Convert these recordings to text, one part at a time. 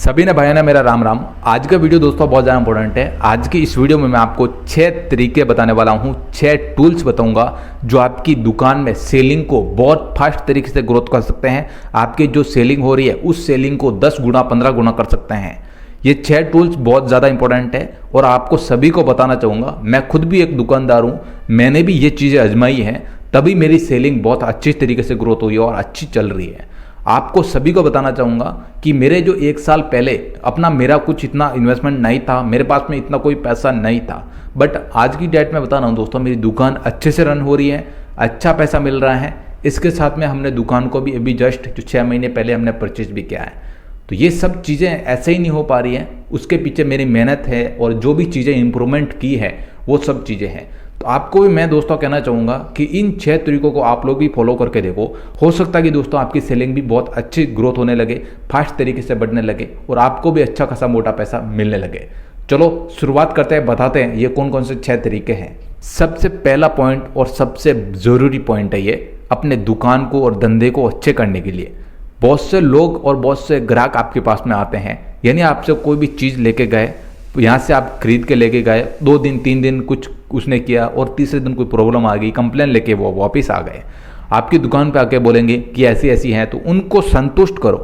सभी ने भाइयों ने मेरा राम राम। आज का वीडियो दोस्तों बहुत ज़्यादा इंपॉर्टेंट है। आज की इस वीडियो में मैं आपको 6 तरीके बताने वाला हूँ, 6 टूल्स बताऊंगा जो आपकी दुकान में सेलिंग को बहुत फास्ट तरीके से ग्रोथ कर सकते हैं। आपकी जो सेलिंग हो रही है उस सेलिंग को 10 गुना 15 गुना कर सकते हैं। ये 6 टूल्स बहुत ज़्यादा इंपॉर्टेंट है और आपको सभी को बताना चाहूँगा। मैं खुद भी एक दुकानदार हूँ, मैंने भी ये चीज़ें आजमाई हैं, तभी मेरी सेलिंग बहुत अच्छी तरीके से ग्रोथ हुई है और अच्छी चल रही है। आपको सभी को बताना चाहूँगा कि मेरे जो 1 साल पहले मेरा कुछ इतना इन्वेस्टमेंट नहीं था, मेरे पास में इतना कोई पैसा नहीं था, बट आज की डेट में बता रहा हूँ दोस्तों, मेरी दुकान अच्छे से रन हो रही है, अच्छा पैसा मिल रहा है। इसके साथ में हमने दुकान को भी अभी जस्ट जो 6 महीने पहले हमने परचेज भी किया है। तो ये सब चीज़ें ऐसे ही नहीं हो पा रही हैं, उसके पीछे मेरी मेहनत है और जो भी चीज़ें इंप्रूवमेंट की है वो सब चीज़ें हैं। तो आपको भी मैं दोस्तों कहना चाहूँगा कि इन 6 तरीकों को आप लोग भी फॉलो करके देखो। हो सकता है कि दोस्तों आपकी सेलिंग भी बहुत अच्छी ग्रोथ होने लगे, फास्ट तरीके से बढ़ने लगे और आपको भी अच्छा खासा मोटा पैसा मिलने लगे। चलो शुरुआत करते हैं, बताते हैं ये कौन कौन से 6 तरीके हैं। सबसे पहला पॉइंट और सबसे ज़रूरी पॉइंट है ये, अपने दुकान को और धंधे को अच्छे करने के लिए। बहुत से लोग और बहुत से ग्राहक आपके पास में आते हैं, यानी आपसे कोई भी चीज़ लेके गए, यहाँ से आप खरीद के लेके गए, 2 दिन 3 दिन कुछ उसने किया और तीसरे दिन कोई प्रॉब्लम आ गई, कंप्लेन लेके वो वापस आ गए, आपकी दुकान पे आके बोलेंगे कि ऐसी ऐसी हैं, तो उनको संतुष्ट करो।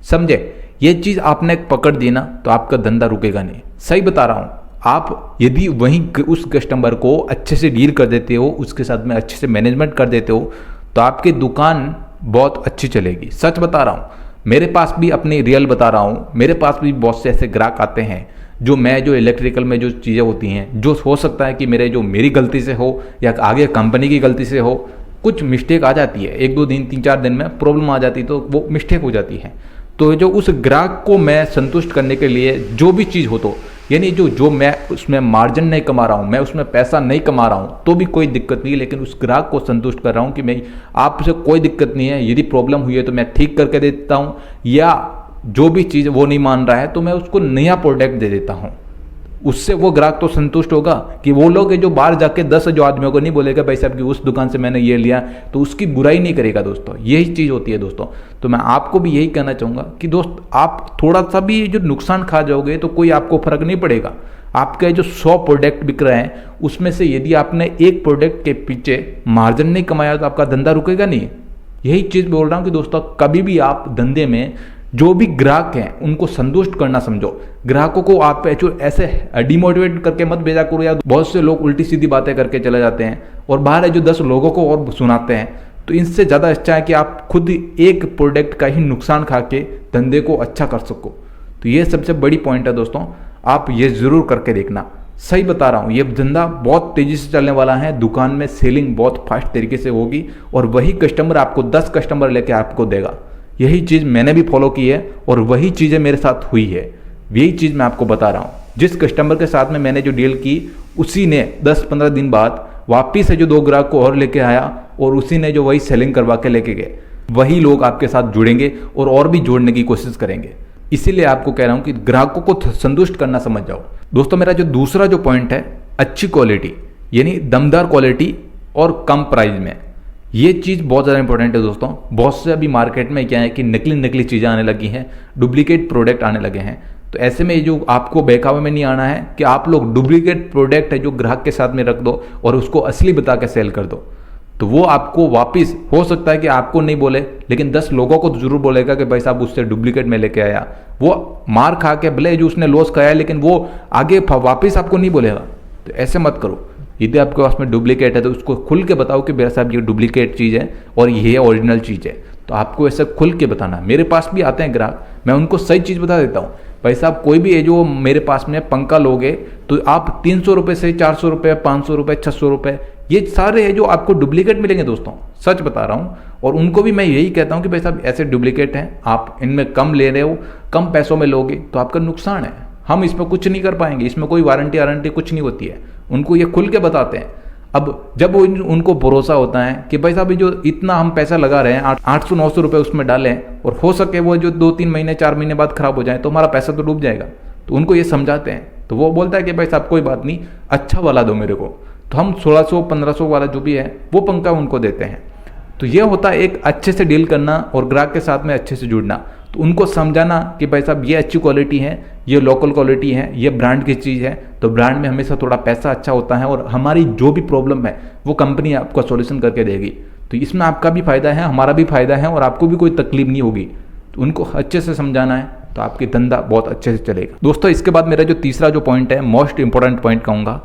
समझे? ये चीज़ आपने पकड़ दी ना तो आपका धंधा रुकेगा नहीं। सही बता रहा हूँ। आप यदि वहीं उस कस्टमर को अच्छे से डील कर देते हो, उसके साथ में अच्छे से मैनेजमेंट कर देते हो, तो आपकी दुकान बहुत अच्छी चलेगी। सच बता रहा हूँ, मेरे पास भी अपनी रियल बता रहा हूँ, मेरे पास भी बहुत से ऐसे ग्राहक आते हैं जो इलेक्ट्रिकल में जो चीज़ें होती हैं, जो हो सकता है कि मेरी गलती से हो या आगे कंपनी की गलती से हो, कुछ मिस्टेक आ जाती है, 1-2 दिन 3-4 दिन में प्रॉब्लम आ जाती है, तो वो मिस्टेक हो जाती है। तो जो उस ग्राहक को मैं संतुष्ट करने के लिए जो भी चीज़ हो, तो यानी जो मैं उसमें मार्जिन नहीं कमा रहा हूँ, मैं उसमें पैसा नहीं कमा रहा हूँ, तो भी कोई दिक्कत नहीं है, लेकिन उस ग्राहक को संतुष्ट कर रहा हूँ कि मैं आपसे कोई दिक्कत नहीं है, यदि प्रॉब्लम हुई है तो मैं ठीक करके दे देता हूँ, या जो भी चीज़ वो नहीं मान रहा है तो मैं उसको नया प्रोडक्ट दे देता हूँ। उससे वो ग्राहक तो संतुष्ट होगा कि वो लोग जो बाहर जाके 10 जो आदमियों को नहीं बोलेगा भाई साहब कि उस दुकान से मैंने ये लिया, तो उसकी बुराई नहीं करेगा दोस्तों। यही चीज़ होती है दोस्तों। तो मैं आपको भी यही कहना चाहूँगा कि दोस्त, आप थोड़ा सा भी जो नुकसान खा जाओगे तो कोई आपको फर्क नहीं पड़ेगा। आपके जो 100 प्रोडक्ट बिक रहे हैं उसमें से यदि आपने एक प्रोडक्ट के पीछे मार्जिन नहीं कमाया तो आपका धंधा रुकेगा नहीं। यही चीज़ बोल रहा हूँ कि दोस्तों, कभी भी आप धंधे में जो भी ग्राहक हैं उनको संतुष्ट करना समझो। ग्राहकों को आप ऐसे डिमोटिवेट करके मत भेजा करो, या बहुत से लोग उल्टी सीधी बातें करके चले जाते हैं और बाहर है जो 10 लोगों को और सुनाते हैं। तो इनसे ज़्यादा अच्छा है कि आप खुद एक प्रोडक्ट का ही नुकसान खा के धंधे को अच्छा कर सको। तो ये सबसे बड़ी पॉइंट है दोस्तों, आप ये ज़रूर करके देखना। सही बता रहा हूँ, ये धंधा बहुत तेज़ी से चलने वाला है, दुकान में सेलिंग बहुत फास्ट तरीके से होगी और वही कस्टमर आपको 10 कस्टमर लेके आपको देगा। यही चीज़ मैंने भी फॉलो की है और वही चीज़ें मेरे साथ हुई है। यही चीज़ मैं आपको बता रहा हूँ। जिस कस्टमर के साथ में मैंने जो डील की, उसी ने 10-15 दिन बाद वापिस से जो 2 ग्राहक को और लेके आया और उसी ने जो वही सेलिंग करवा के लेके गए। वही लोग आपके साथ जुड़ेंगे और भी जोड़ने की कोशिश करेंगे। इसीलिए आपको कह रहा हूँ कि ग्राहकों को संतुष्ट करना समझ जाओ। दोस्तों, मेरा जो दूसरा जो पॉइंट है, अच्छी क्वालिटी, यानी दमदार क्वालिटी और कम प्राइस में। ये चीज़ बहुत ज़्यादा इंपॉर्टेंट है दोस्तों। बहुत से अभी मार्केट में क्या है कि नकली चीज़ें आने लगी हैं, डुप्लीकेट प्रोडक्ट आने लगे हैं। तो ऐसे में जो आपको बहकावे में नहीं आना है कि आप लोग डुप्लीकेट प्रोडक्ट है जो ग्राहक के साथ में रख दो और उसको असली बता के सेल कर दो, तो वो आपको वापस हो सकता है कि आपको नहीं बोले, लेकिन 10 लोगों को तो जरूर बोलेगा कि भाई साहब उससे डुप्लीकेट में लेके आया। वो मार खा के भले जो उसने लॉस खाया, लेकिन वो आगे वापस आपको नहीं बोलेगा। तो ऐसे मत करो। यदि आपके पास में डुप्लीकेट है तो उसको खुल के बताओ कि मेरा साहब ये डुप्लीकेट चीज़ है और ये ओरिजिनल चीज़ है। तो आपको ऐसे खुल के बताना। मेरे पास भी आते हैं ग्राहक, मैं उनको सही चीज़ बता देता हूँ। भाई साहब, कोई भी है जो मेरे पास में पंखा लोगे तो आप 300 रुपये से 400 रुपये, 500 रुपये, 600 रुपये, ये सारे हैं जो आपको डुप्लीकेट मिलेंगे दोस्तों। सच बता रहा हूँ। और उनको भी मैं यही कहता हूँ कि भाई साहब ऐसे डुप्लीकेट हैं, आप इनमें कम ले रहे हो, कम पैसों में लोगे तो आपका नुकसान है। हम इसमें कुछ नहीं कर पाएंगे, इसमें कोई वारंटी कुछ नहीं होती है। उनको ये खुल के बताते हैं। अब जब उनको भरोसा होता है कि भाई साहब जो इतना हम पैसा लगा रहे हैं, 800-900 रुपये उसमें डालें और हो सके वो जो 2-3 महीने 4 महीने बाद खराब हो जाए तो हमारा पैसा तो डूब जाएगा। तो उनको ये समझाते हैं, तो वो बोलता है कि भाई साहब कोई बात नहीं, अच्छा वाला दो मेरे को। तो हम 1600-1500 वाला जो भी है वो पंखा उनको देते हैं। तो ये होता है एक अच्छे से डील करना और ग्राहक के साथ में अच्छे से जुड़ना। तो उनको समझाना कि भाई साहब ये अच्छी क्वालिटी है, ये लोकल क्वालिटी है, ये ब्रांड की चीज़ है, तो ब्रांड में हमेशा थोड़ा पैसा अच्छा होता है और हमारी जो भी प्रॉब्लम है वो कंपनी आपका सॉल्यूशन करके देगी। तो इसमें आपका भी फायदा है, हमारा भी फायदा है और आपको भी कोई तकलीफ नहीं होगी। तो उनको अच्छे से समझाना है तो आपकी धंधा बहुत अच्छे से चलेगा। दोस्तों इसके बाद मेरा जो तीसरा जो पॉइंट है, मोस्ट इंपॉर्टेंट पॉइंट कहूँगा,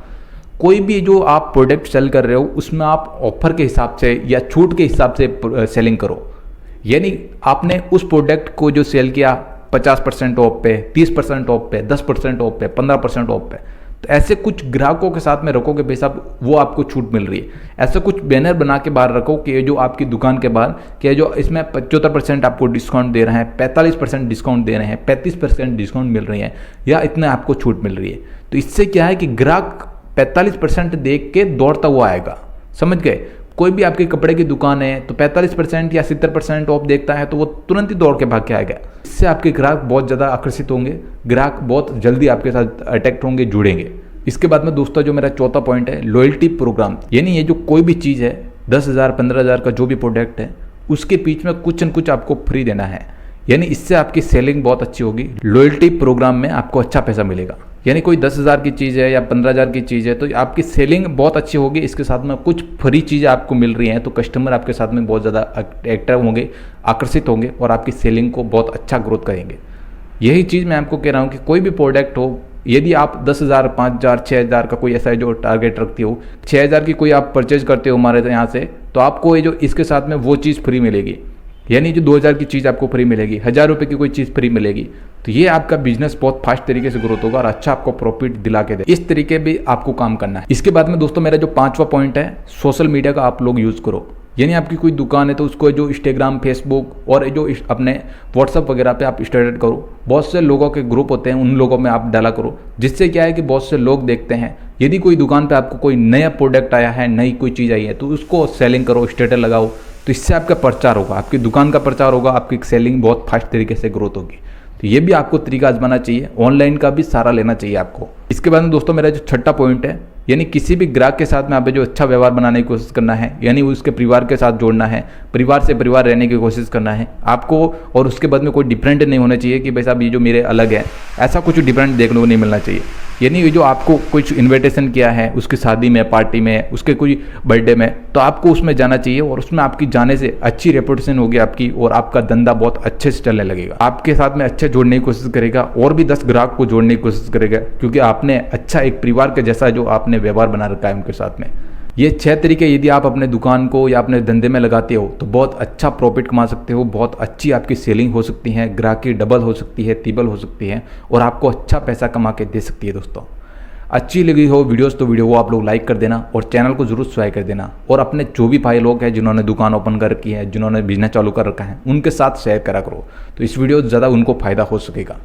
कोई भी जो आप प्रोडक्ट सेल कर रहे हो उसमें आप ऑफर के हिसाब से या छूट के हिसाब से सेलिंग करो। यानी आपने उस प्रोडक्ट को जो सेल किया 50% ऑफ पे, 30% ऑफ पे, 10% ऑफ पे, 15% ऑफ पे, तो ऐसे कुछ ग्राहकों के साथ में रखोगे भाई साहब वो आपको छूट मिल रही है। ऐसा कुछ बैनर बना के बाहर रखो कि जो आपकी दुकान के बाहर कि जो इसमें 75% आपको डिस्काउंट दे रहे हैं, 45% डिस्काउंट दे रहे हैं, 35% डिस्काउंट मिल रही है या इतने आपको छूट मिल रही है। तो इससे क्या है कि ग्राहक 45% देख के दौड़ता हुआ आएगा। समझ गए? कोई भी आपकी कपड़े की दुकान है तो 45% या 70% ऑफ देखता है तो वो तुरंत ही दौड़ के भाग के आएगा। इससे आपके ग्राहक बहुत ज़्यादा आकर्षित होंगे, ग्राहक बहुत जल्दी आपके साथ अटैक्ट होंगे, जुड़ेंगे। इसके बाद में दोस्तों जो मेरा चौथा पॉइंट है, लॉयल्टी प्रोग्राम। यानी ये जो कोई भी चीज़ है 10,000 15,000 का जो भी प्रोडक्ट है उसके बीच में कुछ न कुछ आपको फ्री देना है। यानी इससे आपकी सेलिंग बहुत अच्छी होगी। लॉयल्टी प्रोग्राम में आपको अच्छा पैसा मिलेगा। यानी कोई 10,000 की चीज़ है या 15,000 की चीज़ है तो आपकी सेलिंग बहुत अच्छी होगी। इसके साथ में कुछ फ्री चीज़ें आपको मिल रही हैं तो कस्टमर आपके साथ में बहुत ज़्यादा अट्रैक्ट होंगे, आकर्षित होंगे और आपकी सेलिंग को बहुत अच्छा ग्रोथ करेंगे। यही चीज़ मैं आपको कह रहा हूँ कि कोई भी प्रोडक्ट हो, यदि आप 10,000 5,000 6,000 का कोई ऐसा जो टारगेट रखते हो, 6,000 की कोई आप परचेज करते हो हमारे यहाँ से, तो आपको ये जो इसके साथ में वो चीज़ फ्री मिलेगी। यानी जो 2,000 की चीज़ आपको फ्री मिलेगी, 1,000 रुपये की कोई चीज़ फ्री मिलेगी। तो ये आपका बिजनेस बहुत फास्ट तरीके से ग्रोथ होगा और अच्छा आपको प्रॉफिट दिला के दे। इस तरीके भी आपको काम करना है। इसके बाद में दोस्तों मेरा जो 5वां पॉइंट है, सोशल मीडिया का आप लोग यूज़ करो। यानी आपकी कोई दुकान है तो उसको जो इंस्टाग्राम, फेसबुक और जो अपने व्हाट्सअप वगैरह पे आप स्टार्ट करो। बहुत से लोगों के ग्रुप होते हैं, उन लोगों में आप डाला करो, जिससे क्या है कि बहुत से लोग देखते हैं। यदि कोई दुकान पे आपको कोई नया प्रोडक्ट आया है, नई कोई चीज़ आई है तो उसको सेलिंग करो, स्टेटस लगाओ, तो इससे आपका प्रचार होगा, आपकी दुकान का प्रचार होगा, आपकी सेलिंग बहुत फास्ट तरीके से ग्रोथ होगी। तो ये भी आपको तरीका आजमाना चाहिए, ऑनलाइन का भी सहारा लेना चाहिए आपको। इसके बाद में दोस्तों मेरा जो छठा पॉइंट है, यानी किसी भी ग्राहक के साथ में आप जो अच्छा व्यवहार बनाने की कोशिश करना है, यानी उसके परिवार के साथ जोड़ना है, परिवार से परिवार रहने की कोशिश करना है आपको। और उसके बाद में कोई डिफरेंट नहीं होना चाहिए कि भाई साहब ये जो मेरे अलग है, ऐसा कुछ डिफरेंट देखने को नहीं मिलना चाहिए। यानी ये जो आपको कुछ इन्विटेशन किया है उसकी शादी में, पार्टी में, उसके कोई बर्थडे में, तो आपको उसमें जाना चाहिए और उसमें आपकी जाने से अच्छी रेपुटेशन होगी आपकी और आपका धंधा बहुत अच्छे से चलने लगेगा। आपके साथ में अच्छे जोड़ने की कोशिश करेगा और भी 10 ग्राहक को जोड़ने की कोशिश करेगा, क्योंकि आपने अच्छा एक परिवार के जैसा जो आपने व्यवहार बना रखा है उनके साथ में। ये 6 तरीके यदि आप अपने दुकान को या अपने धंधे में लगाते हो तो बहुत अच्छा प्रॉफिट कमा सकते हो, बहुत अच्छी आपकी सेलिंग हो सकती है, ग्राहकी डबल हो सकती है, ट्रिपल हो सकती है और आपको अच्छा पैसा कमा के दे सकती है। दोस्तों अच्छी लगी हो वीडियोस तो वीडियो को आप लोग लाइक कर देना और चैनल को जरूर सब्सक्राइब कर देना और अपने जो भी भाई लोग हैं जिन्होंने दुकान ओपन कर रखी है, जिन्होंने बिजनेस चालू कर रखा है, उनके साथ शेयर करा करो तो इस वीडियो से ज़्यादा उनको फायदा हो सकेगा।